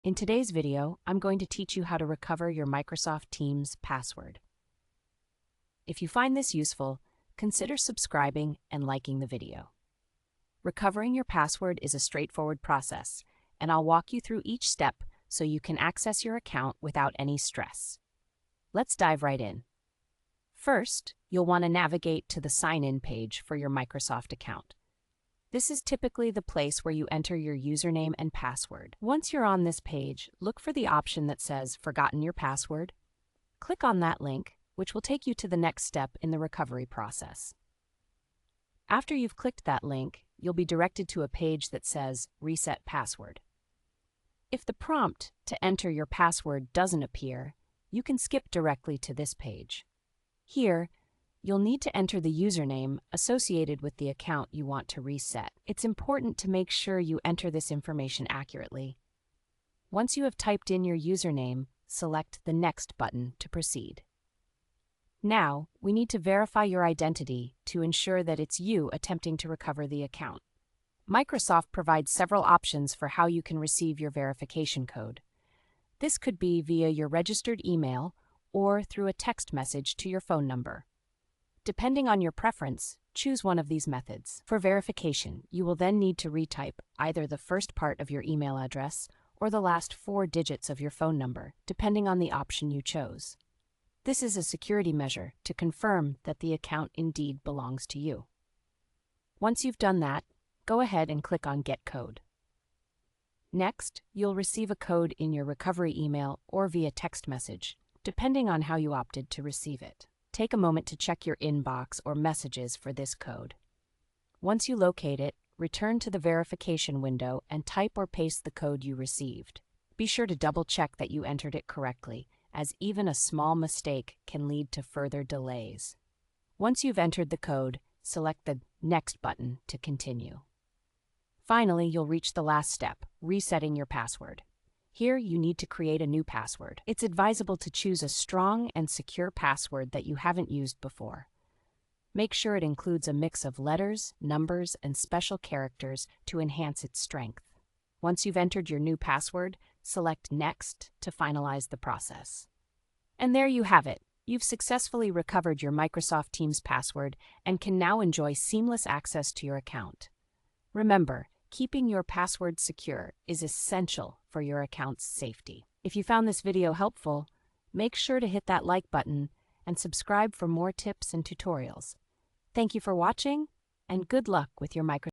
In today's video, I'm going to teach you how to recover your Microsoft Teams password. If you find this useful, consider subscribing and liking the video. Recovering your password is a straightforward process, and I'll walk you through each step so you can access your account without any stress. Let's dive right in. First, you'll want to navigate to the sign-in page for your Microsoft account. This is typically the place where you enter your username and password. Once you're on this page, look for the option that says Forgotten Your Password. Click on that link, which will take you to the next step in the recovery process. After you've clicked that link, you'll be directed to a page that says Reset Password. If the prompt to enter your password doesn't appear, you can skip directly to this page. Here, you'll need to enter the username associated with the account you want to reset. It's important to make sure you enter this information accurately. Once you have typed in your username, select the Next button to proceed. Now, we need to verify your identity to ensure that it's you attempting to recover the account. Microsoft provides several options for how you can receive your verification code. This could be via your registered email or through a text message to your phone number. Depending on your preference, choose one of these methods. For verification, you will then need to retype either the first part of your email address or the last 4 digits of your phone number, depending on the option you chose. This is a security measure to confirm that the account indeed belongs to you. Once you've done that, go ahead and click on Get Code. Next, you'll receive a code in your recovery email or via text message, depending on how you opted to receive it. Take a moment to check your inbox or messages for this code. Once you locate it, return to the verification window and type or paste the code you received. Be sure to double-check that you entered it correctly, as even a small mistake can lead to further delays. Once you've entered the code, select the Next button to continue. Finally, you'll reach the last step, resetting your password. Here, you need to create a new password. It's advisable to choose a strong and secure password that you haven't used before. Make sure it includes a mix of letters, numbers, and special characters to enhance its strength. Once you've entered your new password, select Next to finalize the process. And there you have it. You've successfully recovered your Microsoft Teams password and can now enjoy seamless access to your account. Remember, keeping your password secure is essential for your account's safety. If you found this video helpful, make sure to hit that like button and subscribe for more tips and tutorials. Thank you for watching, and good luck with your Microsoft